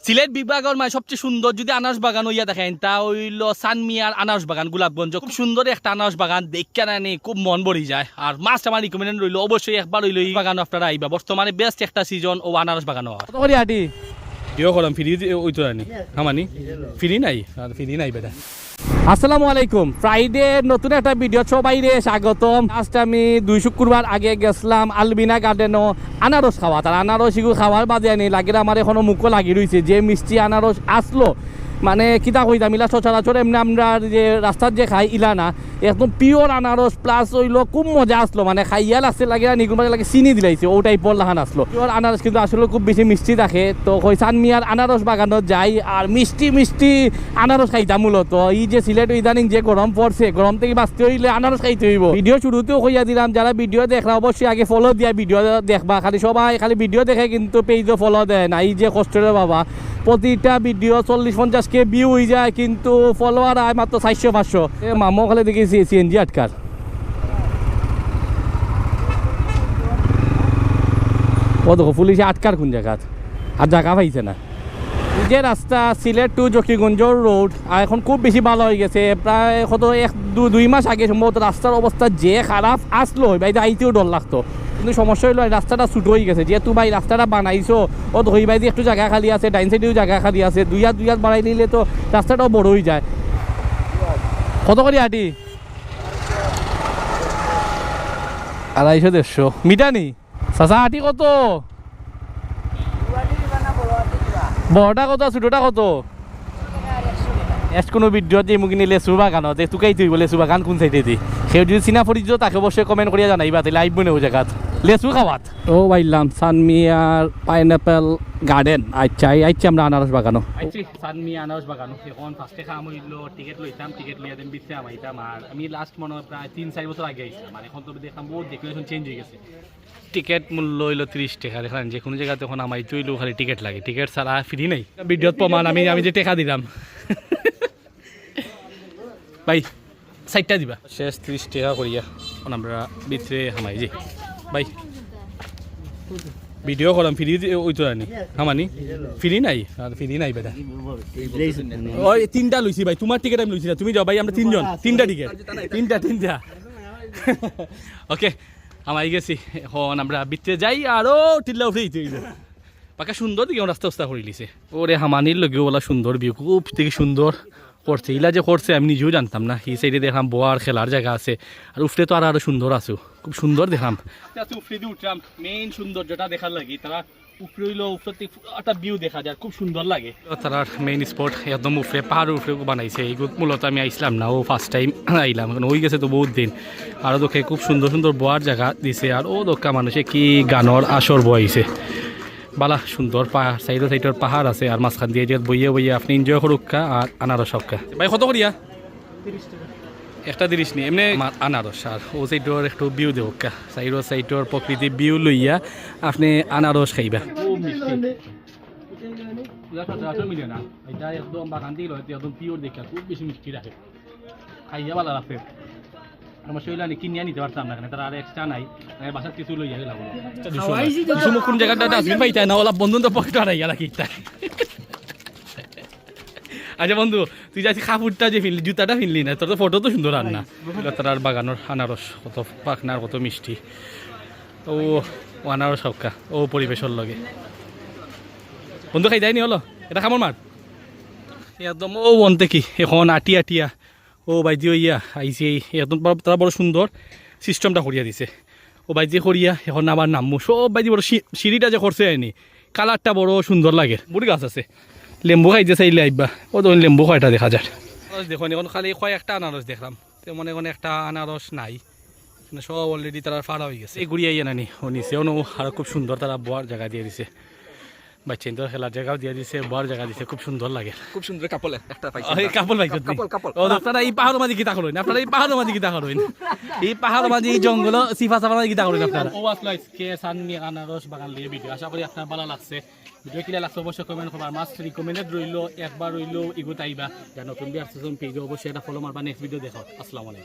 সিলেট বিভাগের মানে সবচেয়ে সুন্দর যদি আনারস বাগান হইয়া দেখেন তা হইল সানমিয়ার আনারস বাগান গোলাপগঞ্জ খুব সুন্দর একটা আনারস বাগান দেখতে নানি খুব মন ভরি যায় আর মাছ আমার রিকমেন্ড রইল অবশ্যই একবার হইল এই বাগান আপনারা আইবা বর্তমানে বেস্ট একটা সিজন ও আনারস বাগান হওয়া কত করে আটি দিও করলাম ফ্রি ওই তো রানি হামানি ফ্রি নাই আর ফ্রি নাই বেটা আসসালামু আলাইকুম ফ্রাইডে নতুন একটা ভিডিও সবাইরে স্বাগতম আজ আমি 2 শুক্রবার আগে গেছিলাম আলবিনা গার্ডেনও আনারস খাওয়া তার আনারস এগুলো খাওয়ার বাদে আনি লাগে আমার এখনো মুখও লাগি রয়েছে যে মিষ্টি আনারস আসলো মানে কিতা কইতাম ইলা সচরাচর এমনি আমরা যে রাস্তার যে খাই ইলা না একদম পিওর আনারস প্লাস হইলো খুব মজা আসলো মানে খাইয়া লাগছে লাগে নিগুল মাঝে লাগে চিনি দিলাইছে ও টাইপর লাহান আসলো পিওর আনারস কিন্তু আসলে খুব বেশি মিষ্টি থাকে তো কই সানমিয়ার আনারস বাগানত যাই আর মিষ্টি মিষ্টি আনারস খাইতাম মূলত এই যে সিলেট ইদানিং যে গরম পড়ছে গরম থেকে বাঁচতে হইলে আনারস খাইতে হইব ভিডিও শুরুতেও কইয়া দিলাম যারা ভিডিও দেখরা অবশ্যই আগে ফলো দিয়া ভিডিও দেখবা খালি সবাই খালি ভিডিও দেখে কিন্তু পেজও ফলো দেয় না এই যে কষ্টের বাবা প্রতিটা ভিডিও 40-50 ভিউ হয়ে যায় কিন্তু ফলোয়ার আয় মাত্র 400-500 মামো খালি দেখেছি সিএনজি আটকার ও দেখো পুলিশে আটকার কোন জায়গা আর জায়গা পাইছে না যে রাস্তা সিলেট টু জকিগঞ্জ রোড আর এখন খুব বেশি ভালো হয়ে গেছে প্রায় কত 1-2 মাস আগে সম্ভবত রাস্তার অবস্থা যে খারাপ আসলো ভাই আইতেও ডর লাগতো কিন্তু সমস্যা হইলো রাস্তাটা ছোট হয়ে গেছে যেহেতু ভাই রাস্তাটা বানাইছো ও ধই ভাই একটু জায়গা খালি আছে ডাইন সাইডেও জায়গা খালি আছে দুই হাত বাড়াই নিলে তো রাস্তাটাও বড় হয়ে যায় কত করে আটি 250-150 মিটা নি চাচা আটি কত বড়টা কত ছোটটা কত এস কোনো ভিডিও যে মুখ নিলে লেচু বাগান যে তুকাই তুই বলে লেচু বাগান কোন সাইডে দি সে যদি চিনা পরিচিত তাকে অবশ্যই কমেন্ট করিয়া জানাইবা তাহলে আইব নেও জায়গাত লেচু খাওয়াত ও বাইলাম সানমিয়ার পাইনাপেল গার্ডেন আচ্ছা আইছি আমরা আনারস বাগানো আইছি সানমিয়া আনারস বাগানো এখন ফার্স্টে খাম হইলো টিকিট লইতাম টিকিট লইয়া দেন বিচে আমাইতাম আর আমি লাস্ট মনে প্রায় 3-4 বছর আগে আইছিলাম মানে এখন তো দেখলাম বহুত ডেকোরেশন চেঞ্জ হয়ে গেছে টিকিট মূল্য হইল 30 টাকা দেখলেন যে কোনো জায়গাতে এখন আমাই চইলো খালি টিকিট লাগে টিকিট ছাড়া ফ্রি নেই ভিডিওত প্রমাণ আমি যে টাকা দিলাম ভাই সাইডটা দিবা শেষ 30 টাকা করিয়া এখন আমরা ভিতরে হামাই যে ভাই ভিডিও করলাম ফ্রি ওই তো রানি হামানি ফ্রি নাই আর ফ্রি নাই বেটা ওই 3টা লইছি ভাই তোমার টিকিট আমি লইছি না তুমি যাও ভাই আমরা 3 জন 3টা টিকিট 3টা ওকে আমাই গেছি এখন আমরা ভিতরে যাই আরো টিল্লা উঠে দিতে হইব পাকা সুন্দর দিকে রাস্তা করে লিছে ওরে হামানির লগেও বলা সুন্দর ভিউ খুব থেকে সুন্দর করছে ইলা যে করছে আমি নিজেও জানতাম না এই সাইডে দেখলাম বোয়ার খেলার জায়গা আছে আর উফরে তো আরো সুন্দর আছে খুব সুন্দর দেখলাম উফরে দিয়ে উঠলাম মেইন সৌন্দর্যটা দেখার লাগে তারা উপরে হইলো উপর থেকে একটা ভিউ দেখা যায় খুব সুন্দর লাগে তার মেইন স্পট একদম উপরে পাহাড়ের উপরে বানাইছে এইগুলো মূলত আমি আইসলাম না ও ফার্স্ট টাইম আইলাম এখন হয়ে গেছে তো বহুত দিন আরও দেখে খুব সুন্দর সুন্দর বোয়ার জায়গা দিছে আর ও দোকা মানুষে কি গানর আসর বইছে বালা সুন্দর পাহাড় সাইডের পাহাড় আছে আর মাঝখান দিয়ে যে বইয়ে আপনি এনজয় করুকা আর আনারস সবকা ভাই কত করিয়া 30 টাকা একটা 30 নি এমনি আনারস আর ও সাইডর একটু ভিউ দেওকা সাইডর প্রকৃতি ভিউ লইয়া আপনি আনারস খাইবা খুব মিষ্টি মিলে না এটা একদম বাগান দিয়ে লয় একদম পিওর দেখা খুব বেশি মিষ্টি রাখে খাইয়া ভালো লাগছে আমার শৈলা কিনে নিতে পারতাম না তারা আর এক্সট্রা নাই বাসার কিছু লইয়া গেলাম কোন জায়গাটা ডাস্টবিন পাইতে না ওলা বন্ধু তো পকেট হারাই গেল কি আচ্ছা বন্ধু তুই যাচ্ছি কাপড়টা যে ফিনলি জুতাটা ফিনলি না তোর তো ফটো তো সুন্দর আর না তার বাগানোর আনারস কত পাখনার কত মিষ্টি ও আনারস সবকা ও পরিবেশের লগে বন্ধু খাই যায়নি হলো এটা খামর মার একদম ও বনতে কি এখন আটিয়া ও বাইজি ইয়া আইসি একদম তারা বড় সুন্দর সিস্টেমটা করিয়া দিছে ও বাইজি করিয়া এখন আবার নামবো সব বাইজি বড় সিঁড়িটা যে করছে আইনি কালারটা বড় সুন্দর লাগে বুড়ি গাছ আছে লেম্বু খাইতে চাইলে আইবা ও তো লেম্বু কয়টা দেখা যায় দেখুন এখন খালি কয়েকটা আনারস দেখলাম তেমন এখন একটা আনারস নাই সব অলরেডি তারা ফাড়া হয়ে গেছে এই ঘুরিয়ে আইয়া নানি ও নিচে আরো খুব সুন্দর তারা বোয়ার জায়গা দিয়ে দিছে বাচ্চা ইন্দোর খেলার জায়গাও দিয়ে দিছে বোয়ার জায়গা দিছে খুব সুন্দর লাগে খুব সুন্দর কাপল একটা পাইছে কাপল পাইছে ও আপনারা এই পাহাড়ের মাঝে গীতা করুন আপনারা এই পাহাড়ের মাঝে গীতা করুন এই পাহাড়ের মাঝে এই জঙ্গল সিফা সাফা গীতা করুন আপনারা ও আসলে আজকে সানমিয়া আনারস বাগান লিয়ে ভিডিও আশা করি আপনার ভালো লাগছে ভিডিও কিলা লাগছে অবশ্যই কমেন্ট করবার মাস্ট রিকমেন্ডেড রইলো একবার রইলো ইগুত আইবা যা নতুন বিয়ার সিজন পেজে অবশ্যই এটা ফলো মারবা নেক্সট ভিডিও দেখো আসসালামু আলাইকুম।